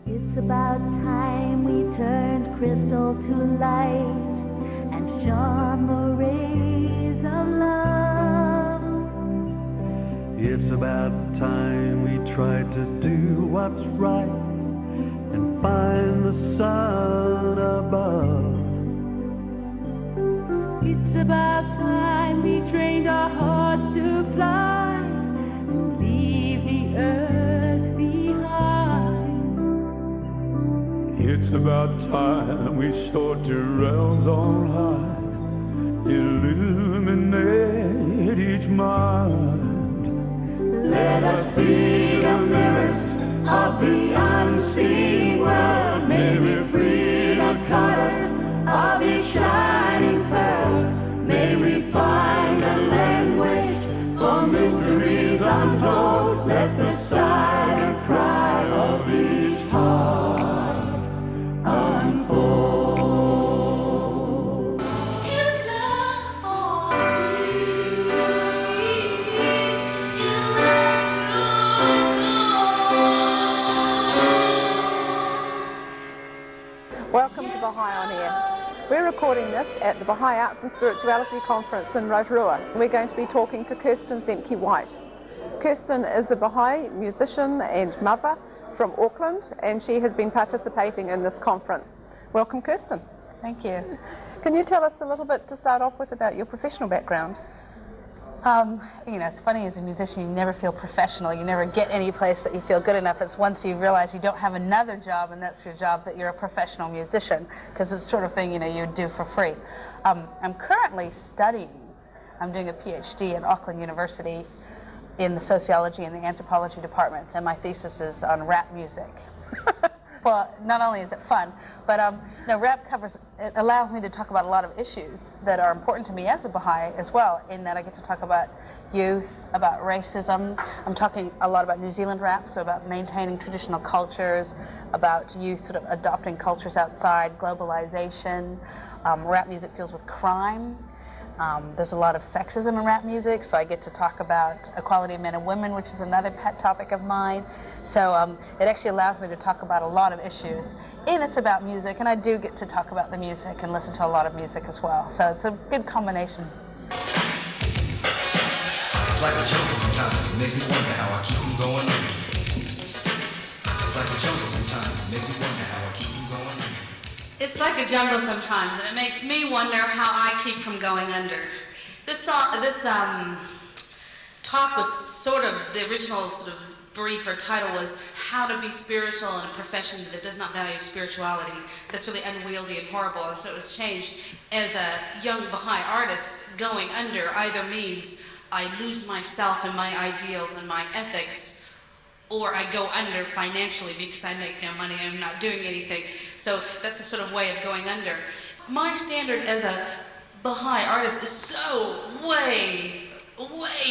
It's about time we turned crystal to light and shone the rays of love. It's about time we tried to do what's right and find the sun above. It's about time we trained our hearts to fly and leave the earth behind. It's about time we soared to realms on high, illuminate each mind. Let us be the mirrors of the unseen world. May we free the colors of each shining pearl. May we find a language for mysteries untold. Let the silent cry of each heart unfold. His love for me is like Welcome to Baha'i on Air. We're recording this at the Baha'i Arts and Spirituality Conference in Rotorua. We're going to be talking to Kirsten Zemke White. Kirsten is a Baha'i musician and mother from Auckland, and she has been participating in this conference. Welcome, Kirsten. Thank you. Can you tell us a little bit to start off with about your professional background? You know, it's funny, as a musician, you never feel professional. You never get any place that you feel good enough. It's once you realize you don't have another job and that's your job that you're a professional musician, because it's the sort of thing, you know, you would do for free. I'm currently studying. I'm doing a PhD at Auckland University in the sociology and the anthropology departments, and my thesis is on rap music. Well, not only is it fun, but no, rap it allows me to talk about a lot of issues that are important to me as a Baha'i as well, in that I get to talk about youth, about racism. I'm talking a lot about New Zealand rap, so about maintaining traditional cultures, about youth sort of adopting cultures outside, globalization. Rap music deals with crime. There's a lot of sexism in rap music, so I get to talk about equality of men and women, which is another pet topic of mine. So it actually allows me to talk about a lot of issues, and it's about music, and I do get to talk about the music and listen to a lot of music as well. So it's a good combination. It's like a jungle sometimes, it makes me wonder how I keep from going under. It's like a jungle sometimes, it makes me wonder how I keep from going under. It's like a jungle sometimes, and it makes me wonder how I keep from going under. This talk was sort of, the original sort of brief or title was How to Be Spiritual in a Profession That Does Not Value Spirituality. That's really unwieldy and horrible, and so it was changed. As a young Baha'i artist, going under either means I lose myself and my ideals and my ethics, or I go under financially because I make no money and I'm not doing anything. So that's the sort of way of going under. My standard as a Baha'i artist is so way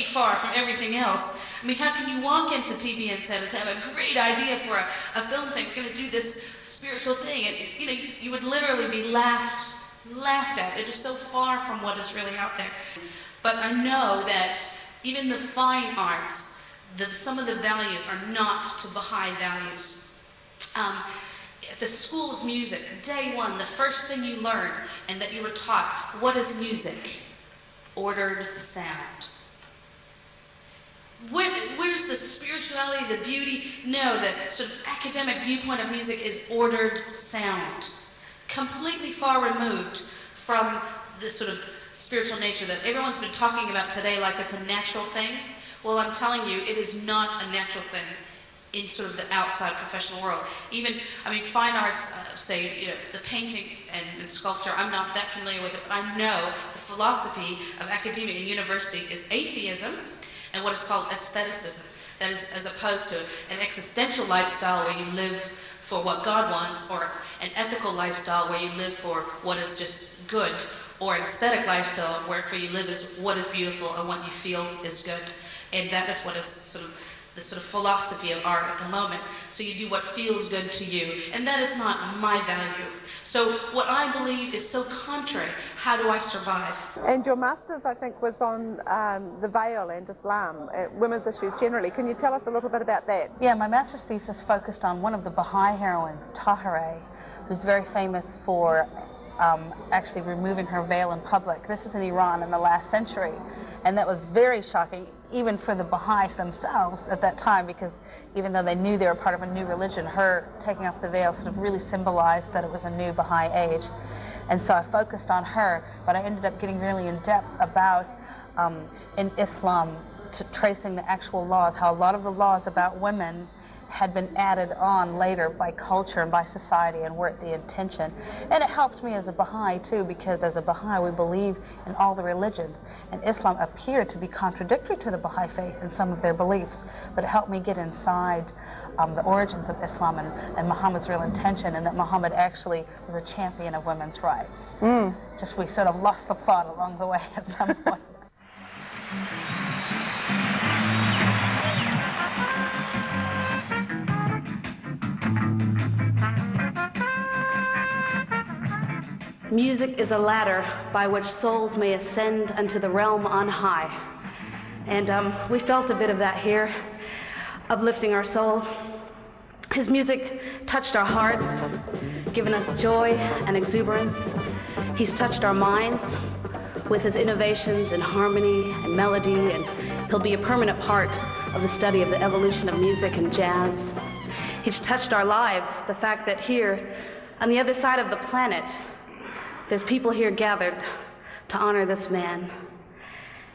far from everything else. I mean, how can you walk into TV and say, have a great idea for a film thing, we're going to do this spiritual thing, and you know, you would literally be laughed at. It is so far from what is really out there. But I know that even the fine arts, some of the values are not to Baha'i values. At the School of Music, day one, the first thing you learn and that you were taught, what is music? Ordered sound. Where's the spirituality, the beauty? No, the sort of academic viewpoint of music is ordered sound. Completely far removed from this sort of spiritual nature that everyone's been talking about today like it's a natural thing. Well, I'm telling you, it is not a natural thing in sort of the outside professional world. Even, I mean, fine arts, say, you know, the painting and sculpture, I'm not that familiar with it, but I know the philosophy of academia and university is atheism and what is called aestheticism. That is, as opposed to an existential lifestyle where you live for what God wants, or an ethical lifestyle where you live for what is just good, or an aesthetic lifestyle where you live is what is beautiful and what you feel is good. And that is what is sort of the sort of philosophy of art at the moment. So you do what feels good to you, and that is not my value. So what I believe is so contrary. How do I survive? And your master's, I think, was on the veil and Islam, women's issues generally. Can you tell us a little bit about that? Yeah, my master's thesis focused on one of the Baha'i heroines, Tahereh, who's very famous for actually removing her veil in public. This is in Iran in the last century, and that was very shocking, even for the Baha'is themselves at that time, because even though they knew they were part of a new religion, her taking off the veil sort of really symbolized that it was a new Baha'i age. And so I focused on her, but I ended up getting really in depth about, in Islam, tracing the actual laws, how a lot of the laws about women had been added on later by culture and by society and weren't the intention. And it helped me as a Baha'i too, because as a Baha'i we believe in all the religions, and Islam appeared to be contradictory to the Baha'i faith in some of their beliefs, but it helped me get inside the origins of Islam and Muhammad's real intention, and that Muhammad actually was a champion of women's rights. Just we sort of lost the plot along the way at some points. Music is a ladder by which souls may ascend unto the realm on high. And we felt a bit of that here, uplifting our souls. His music touched our hearts, given us joy and exuberance. He's touched our minds with his innovations in harmony and melody, and he'll be a permanent part of the study of the evolution of music and jazz. He's touched our lives, the fact that here, on the other side of the planet, there's people here gathered to honor this man.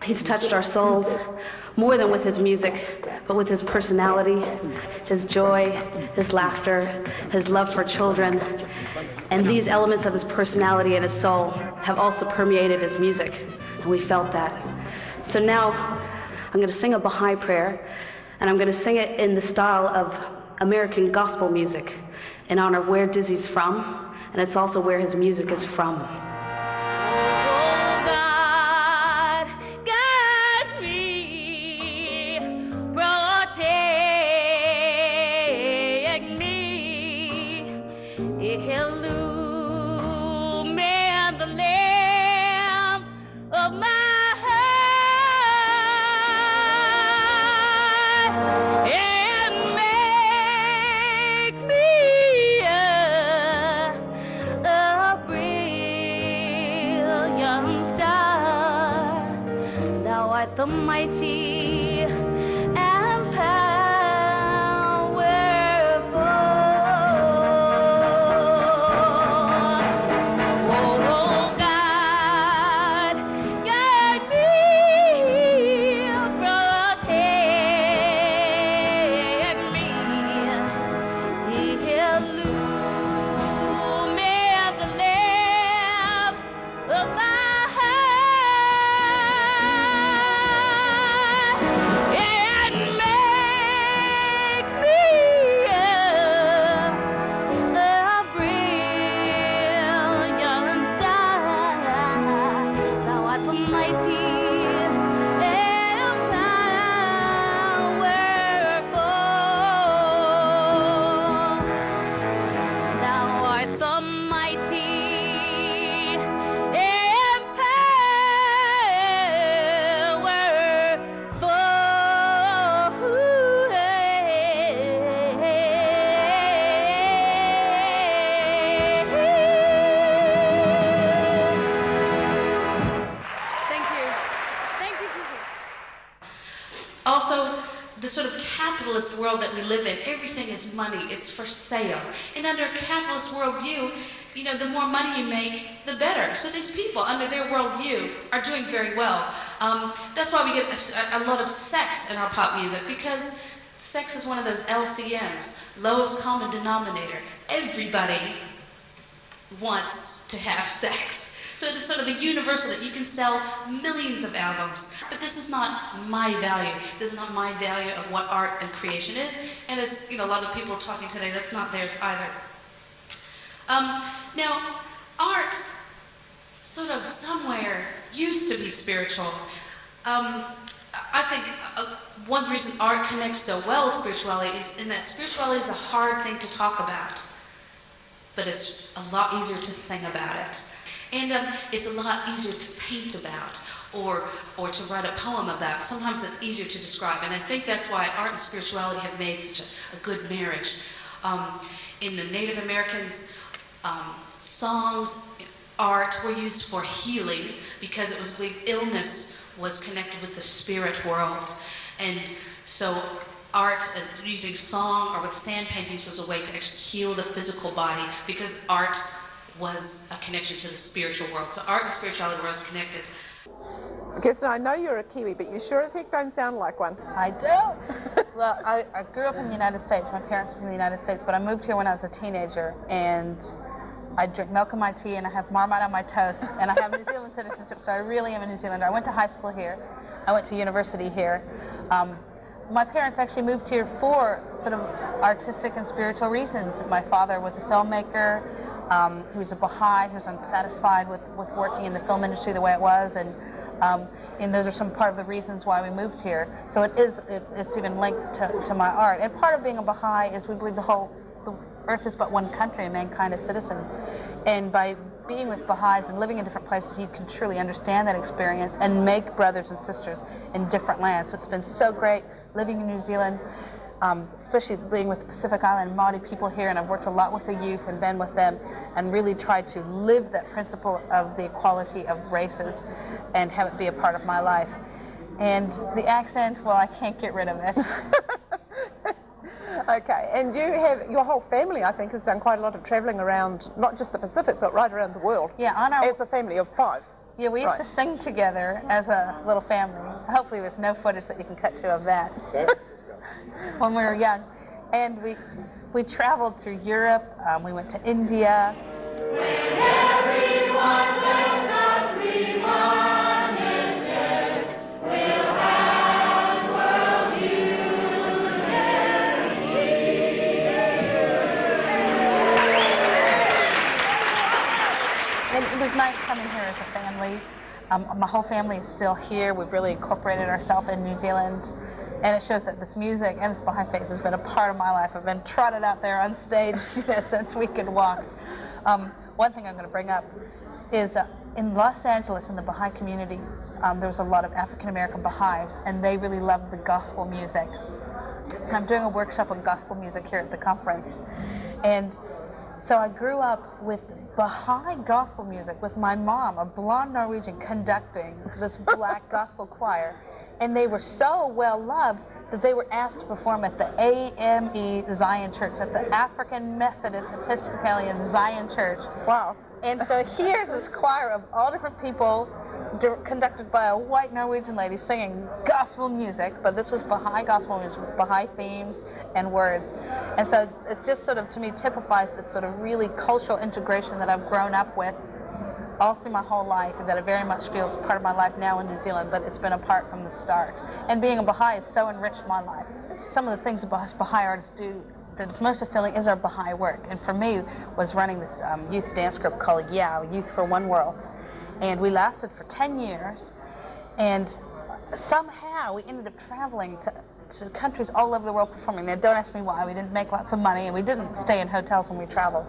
He's touched our souls more than with his music, but with his personality, his joy, his laughter, his love for children. And these elements of his personality and his soul have also permeated his music, and we felt that. So now I'm going to sing a Baha'i prayer, and I'm going to sing it in the style of American gospel music in honor of where Dizzy's from, and it's also where his music is from. The mighty and powerful. Oh God, guide me, protect me, illumine the lamp of my sort of capitalist world that we live in, everything is money, it's for sale. And under a capitalist worldview, you know, the more money you make, the better. So these people, under their worldview, are doing very well. That's why we get a lot of sex in our pop music, because sex is one of those LCMs, lowest common denominator. Everybody wants to have sex. So it is sort of a universal that you can sell millions of albums. But this is not my value. This is not my value of what art and creation is. And as you know, a lot of people are talking today, that's not theirs either. Now, art sort of somewhere used to be spiritual. I think one reason art connects so well with spirituality is in that spirituality is a hard thing to talk about, but it's a lot easier to sing about it. And it's a lot easier to paint about or to write a poem about. Sometimes that's easier to describe. And I think that's why art and spirituality have made such a good marriage. In the Native Americans, songs, art were used for healing because it was believed illness was connected with the spirit world. And so art, using song or with sand paintings, was a way to actually heal the physical body because art was a connection to the spiritual world. So art and spirituality were always connected. Kirsten, I know you're a Kiwi, but you sure as heck don't sound like one. I do. Well, I grew up in the United States. My parents were from the United States, but I moved here when I was a teenager, and I drink milk in my tea, and I have Marmite on my toast, and I have New Zealand citizenship, so I really am a New Zealander. I went to high school here. I went to university here. My parents actually moved here for sort of artistic and spiritual reasons. My father was a filmmaker. He was a Baha'i. He was unsatisfied with working in the film industry the way it was, and those are some part of the reasons why we moved here. So it's even linked to my art. And part of being a Baha'i is we believe the earth is but one country and mankind is citizens. And by being with Baha'is and living in different places, you can truly understand that experience and make brothers and sisters in different lands. So it's been so great living in New Zealand, especially being with the Pacific Island Māori people here, and I've worked a lot with the youth and been with them and really tried to live that principle of the equality of races and have it be a part of my life. And the accent, well, I can't get rid of it. Okay, and your whole family, I think, has done quite a lot of travelling around, not just the Pacific, but right around the world. Yeah, as a family of 5. Yeah, we used to sing together as a little family. Hopefully there's no footage that you can cut to of that. When we were young. And we traveled through Europe, we went to India. And it was nice coming here as a family. My whole family is still here. We've really incorporated ourselves in New Zealand. And it shows that this music and this Baha'i faith has been a part of my life. I've been trotted out there on stage since we could walk. One thing I'm going to bring up is in Los Angeles, in the Baha'i community, there was a lot of African-American Baha'is, and they really loved the gospel music. And I'm doing a workshop on gospel music here at the conference. And so I grew up with Baha'i gospel music with my mom, a blonde Norwegian, conducting this black gospel choir. And they were so well loved that they were asked to perform at the AME Zion Church, at the African Methodist Episcopalian Zion Church. Wow. And so here's this choir of all different people conducted by a white Norwegian lady singing gospel music, but this was Baha'i gospel music with Baha'i themes and words. And so it just sort of, to me, typifies this sort of really cultural integration that I've grown up with all through my whole life, and that it very much feels part of my life now in New Zealand, but it's been a part from the start. And being a Baha'i has so enriched my life. Some of the things Baha'i artists do that's most fulfilling is our Baha'i work. And for me, was running this youth dance group called YOW, Youth for One World. And we lasted for 10 years, and somehow we ended up traveling to countries all over the world performing. Now, don't ask me why. We didn't make lots of money, and we didn't stay in hotels when we traveled.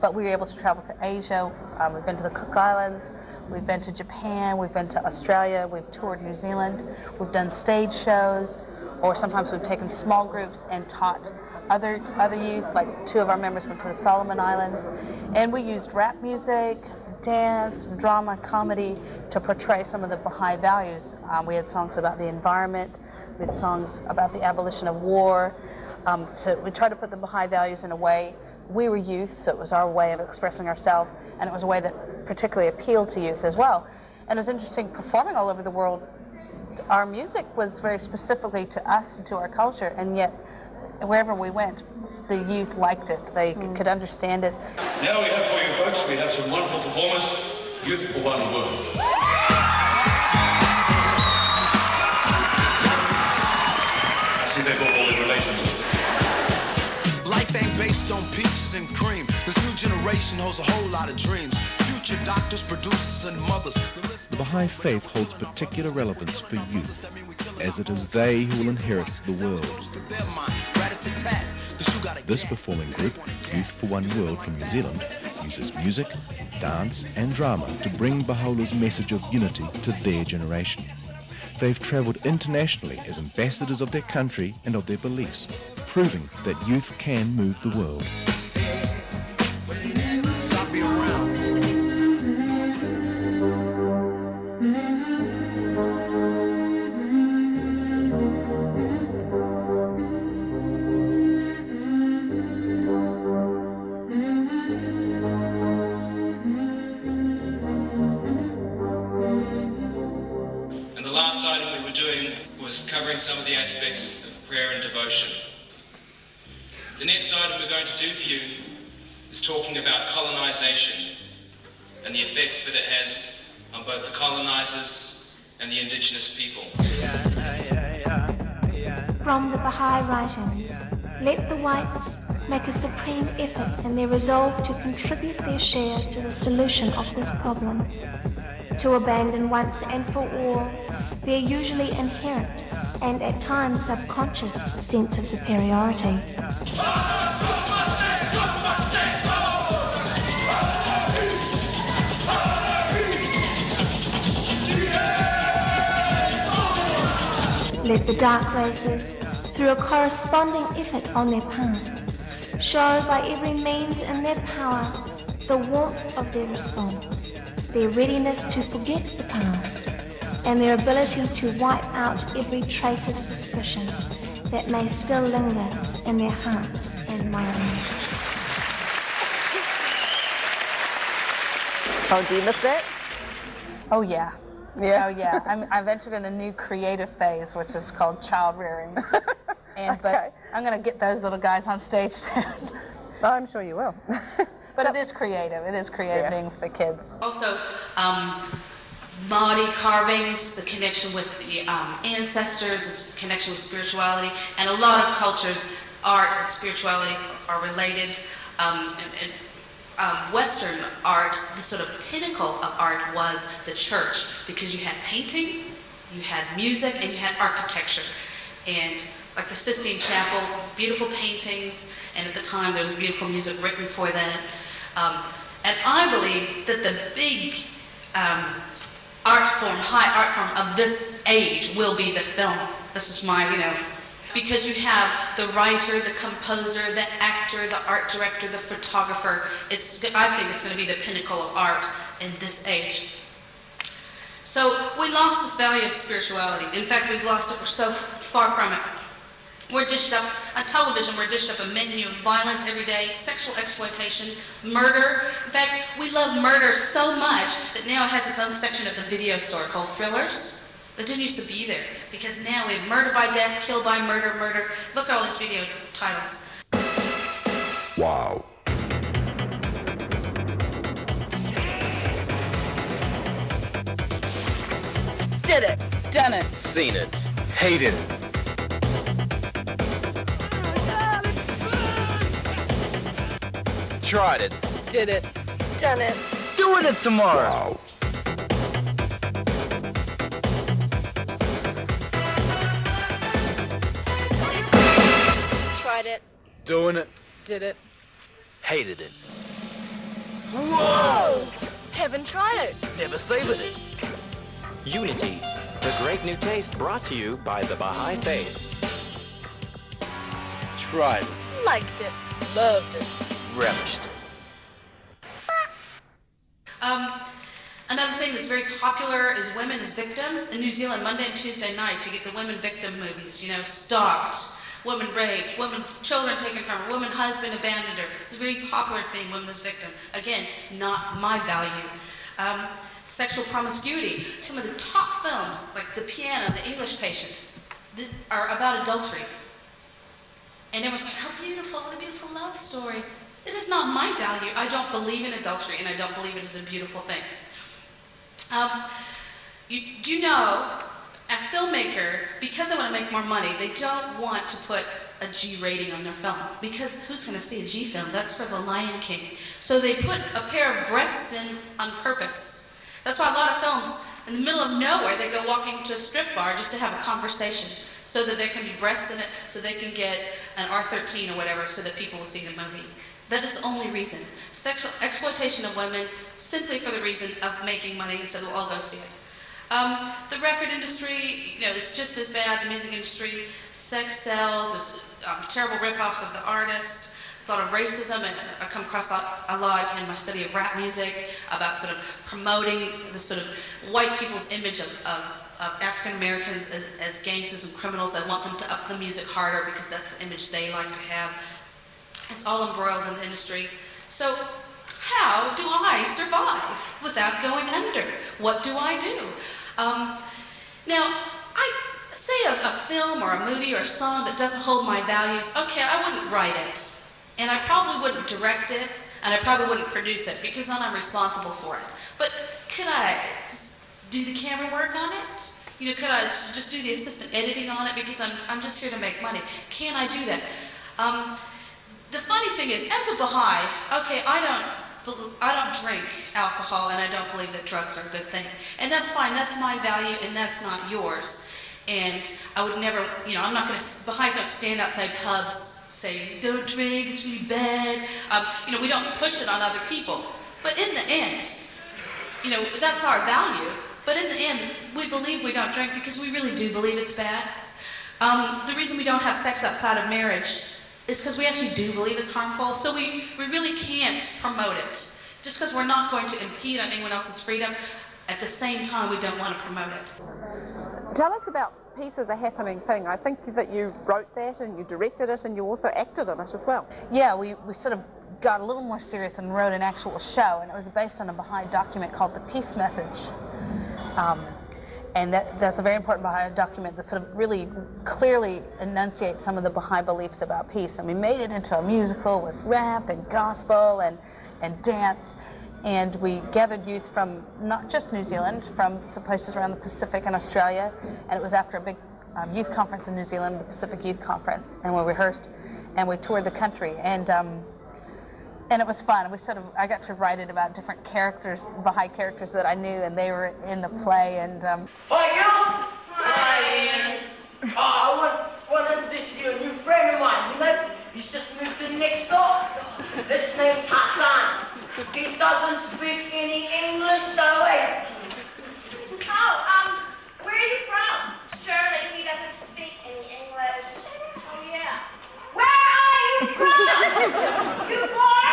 But we were able to travel to Asia. We've been to the Cook Islands. We've been to Japan. We've been to Australia. We've toured New Zealand. We've done stage shows, or sometimes we've taken small groups and taught other youth. Like 2 of our members went to the Solomon Islands. And we used rap music, dance, drama, comedy to portray some of the Baha'i values. We had songs about the environment. We had songs about the abolition of war. We tried to put the Baha'i values in a way. We were youth, so it was our way of expressing ourselves, and it was a way that particularly appealed to youth as well. And it was interesting performing all over the world. Our music was very specifically to us and to our culture, and yet wherever we went, the youth liked it. They could understand it. Now we have for you folks, we have some wonderful performers, Youth for One World. I see they've got all the relations. Life ain't based on peaches and cream. This new generation holds a whole lot of dreams. Future doctors, producers, and mothers. The Baha'i faith holds particular relevance for youth. as it is they who will inherit the world. This performing group, Youth for One World from New Zealand, uses music, dance and drama to bring Baha'u'llah's message of unity to their generation. They've travelled internationally as ambassadors of their country and of their beliefs, proving that youth can move the world. Some of the aspects of prayer and devotion. The next item we're going to do for you is talking about colonization and the effects that it has on both the colonizers and the indigenous people. From the Baha'i writings, let the whites make a supreme effort in their resolve to contribute their share to the solution of this problem, to abandon once and for all their usually inherent and at times subconscious sense of superiority. Let the dark races, through a corresponding effort on their part, show by every means in their power the warmth of their response, their readiness to forget the past, and their ability to wipe out every trace of suspicion that may still linger in their hearts and minds. Oh, do you miss that? Oh, yeah. Yeah? Oh, yeah. I've entered in a new creative phase, which is called child rearing. But I'm going to get those little guys on stage soon. Oh, I'm sure you will. But it is creative. It is creative being for kids. Also, Māori carvings, the connection with the ancestors, the connection with spirituality, and a lot of cultures, art and spirituality are related. Western art, the sort of pinnacle of art was the church, because you had painting, you had music, and you had architecture. And like the Sistine Chapel, beautiful paintings, and at the time there was beautiful music written for that. And I believe that the big art form, high art form of this age will be the film. This is my, because you have the writer, the composer, the actor, the art director, the photographer. I think it's going to be the pinnacle of art in this age. So we lost this value of spirituality. In fact, we've lost it. We're so far from it. We're dished up, on television, we're dished up a menu of violence every day, sexual exploitation, murder. In fact, we love murder so much that now it has its own section at the video store called Thrillers. That didn't used to be there, because now we have murder by death, kill by murder, murder. Look at all these video titles. Wow. Did it. Done it. Seen it. Hated it. Tried it. Did it. Done it. Doing it tomorrow. Wow. Tried it. Doing it. Did it. Hated it. Whoa! Haven't tried it. Never savored it. Unity, the great new taste brought to you by the Baha'i faith. Tried it. Liked it. Loved it. Relished it. Another thing that's very popular is women as victims. In New Zealand, Monday and Tuesday nights, you get the women victim movies, stalked, woman raped, children taken from her, woman husband abandoned her. It's a very popular thing, women as victim. Again, not my value. Sexual promiscuity. Some of the top films, like The Piano, The English Patient, are about adultery. And everyone's like, how beautiful, what a beautiful love story. It is not my value. I don't believe in adultery, and I don't believe it is a beautiful thing. A filmmaker, because they want to make more money, they don't want to put a G rating on their film, because who's going to see a G film? That's for The Lion King. So they put a pair of breasts in on purpose. That's why a lot of films In the middle of nowhere, they go walking into a strip bar just to have a conversation, so that there can be breasts in it, so they can get an R13 or whatever, so that people will see the movie. That is the only reason. Sexual exploitation of women simply for the reason of making money, and so they'll all go see it. The record industry, is just as bad. The music industry, sex sells. There's terrible rip-offs of the artist. There's a lot of racism, and I come across a lot in my study of rap music about sort of promoting the sort of white people's image of African Americans as gangsters and criminals. They want them to up the music harder because that's the image they like to have. It's all embroiled in the industry. So how do I survive without going under? What do I do? Now, I say a film or a movie or a song that doesn't hold my values, okay, I wouldn't write it. And I probably wouldn't direct it, and I probably wouldn't produce it, because then I'm responsible for it. But could I just do the camera work on it? Could I just do the assistant editing on it, because I'm just here to make money? Can I do that? The funny thing is, as a Baha'i, okay, I don't drink alcohol, and I don't believe that drugs are a good thing. And that's fine, that's my value, and that's not yours. And I would never, I'm not going to, Baha'is don't stand outside pubs saying, don't drink, it's really bad. We don't push it on other people. But in the end, that's our value. But in the end, we believe we don't drink because we really do believe it's bad. The reason we don't have sex outside of marriage is because we actually do believe it's harmful. So we really can't promote it. Just because we're not going to impede on anyone else's freedom, at the same time, we don't want to promote it. Tell us about Peace is a Happening Thing. I think that you wrote that and you directed it and you also acted in it as well. Yeah, we sort of got a little more serious and wrote an actual show, and it was based on a Baha'i document called The Peace Message. And that's a very important Baha'i document that sort of really clearly enunciates some of the Baha'i beliefs about peace. And we made it into a musical with rap and gospel and dance. And we gathered youth from not just New Zealand, from some places around the Pacific and Australia. And it was after a big youth conference in New Zealand, the Pacific Youth Conference. And we rehearsed and we toured the country. And it was fun. I got to write it about different characters, Baha'i characters that I knew, and they were in the play. And Hi, girls! Hi, Ian. I want to introduce you to a new friend of mine. He's just moved in next door. His name's Hassan. He doesn't speak any English, though, eh? Oh, where are you from? Surely he doesn't speak any English. Oh, yeah. Where are you from? You boy?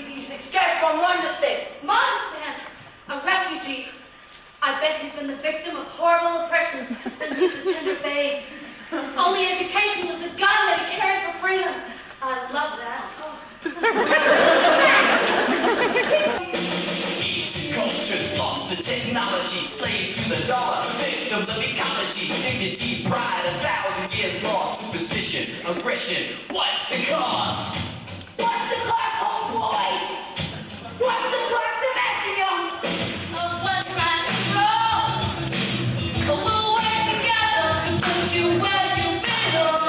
He's escaped from Wonderstan. Wonderstan? A refugee. I bet he's been the victim of horrible oppressions since he was a tender babe. His only education was the gun that he carried for freedom. I love that. Each culture's lost to technology, slaves to the dollar, victims of ecology, dignity, pride, 1,000 years lost, superstition, aggression. What's the cause? What's the cause, homeboys? What's the cause of asking you? Of what's right and wrong. But we'll work together to put you where you belong.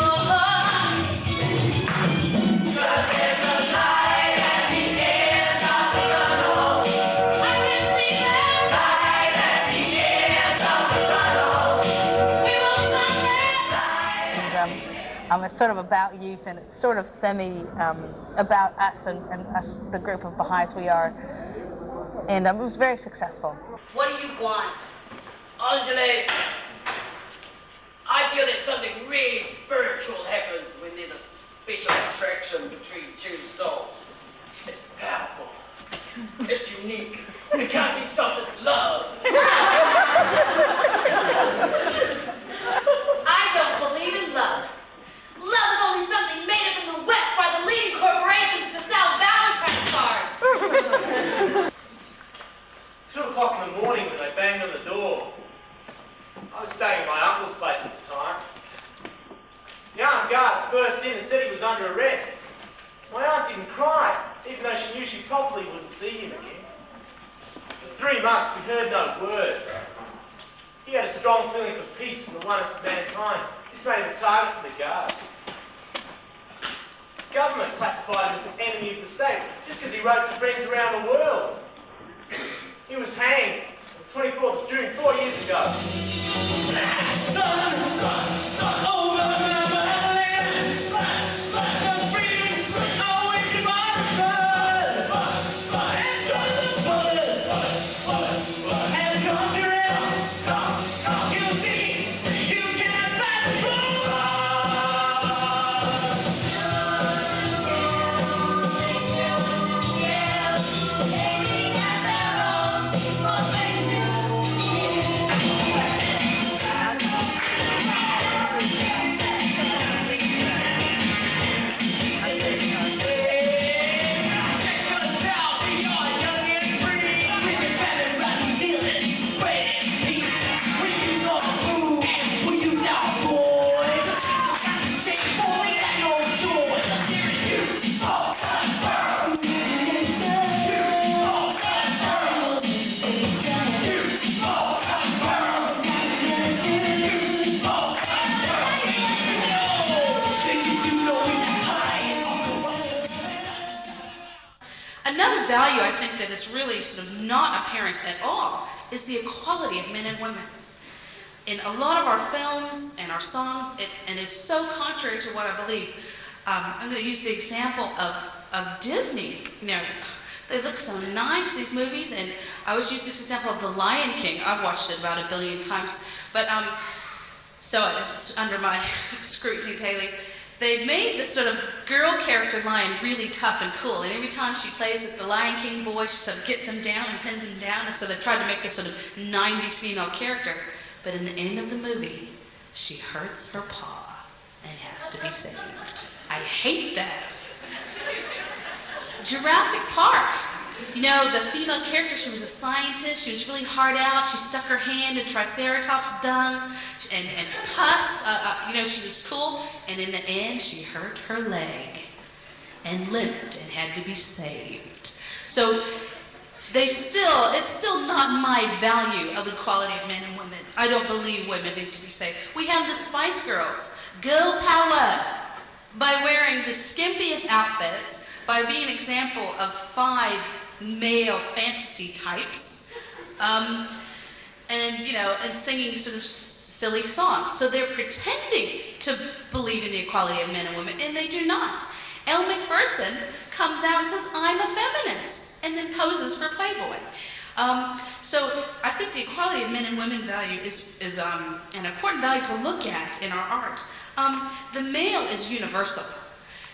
It's sort of about youth, and it's sort of about us and us, the group of Baha'is we are. And it was very successful. What do you want? Anjali, I feel that something really spiritual happens when there's a special attraction between two souls. It's powerful. It's unique. It can't be stopped. It's love. I don't believe in love. Love is only something made up in the West by the leading corporations to sell Valentine's cards. 2 o'clock in the morning when they banged on the door. I was staying at my uncle's place at the time. The armed guards burst in and said he was under arrest. My aunt didn't cry, even though she knew she probably wouldn't see him again. For 3 months we heard no word. He had a strong feeling for peace and the oneness of mankind. This made him a target for the guards. The government classified him as an enemy of the state just because he wrote to friends around the world. He was hanged and 24th of June, 4 years ago. Another value I think that is really sort of not apparent at all is the equality of men and women. In a lot of our films and our songs, and it's so contrary to what I believe. I'm going to use the example of Disney. You know, they look so nice, these movies, and I always use this example of The Lion King. I've watched it about 1 billion times, but so it's under my scrutiny daily. They've made this sort of girl character lion really tough and cool, and every time she plays with the Lion King boy, she sort of gets him down and pins him down, and so they've tried to make this sort of 90s female character. But in the end of the movie, she hurts her paw and has to be saved. I hate that. Jurassic Park. You know, the female character, she was a scientist, she was really hard out, she stuck her hand in Triceratops' dung and pus, you know, she was cool, and in the end, she hurt her leg and limped and had to be saved. So it's still not my value of equality of men and women. I don't believe women need to be saved. We have the Spice Girls, girl power, by wearing the skimpiest outfits, by being an example of 5 male fantasy types, and you know, and singing sort of silly songs. So they're pretending to believe in the equality of men and women, and they do not. Elle Macpherson comes out and says, "I'm a feminist," and then poses for Playboy. So I think the equality of men and women value is an important value to look at in our art. The male is universal.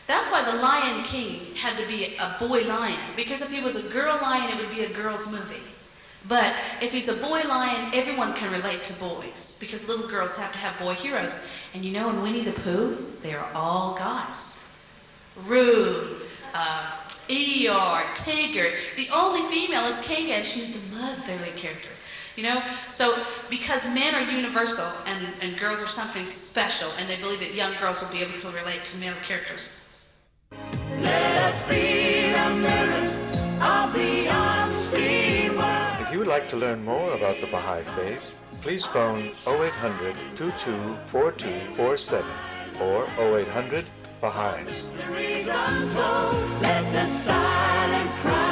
That's why The Lion King had to be a boy lion, because if he was a girl lion, it would be a girl's movie. But if he's a boy lion, everyone can relate to boys, because little girls have to have boy heroes. And you know, in Winnie the Pooh, they are all guys. Roo, Eeyore, Tigger. The only female is Kanga, and she's the motherly character. You know, so because men are universal and girls are something special, and they believe that young girls will be able to relate to male characters. Let us be the mirrors of the unseen world. If you would like to learn more about the Baha'i Faith, please phone 0800 224247 or 0800 Baha'is. Mysteries untold, let the silent cry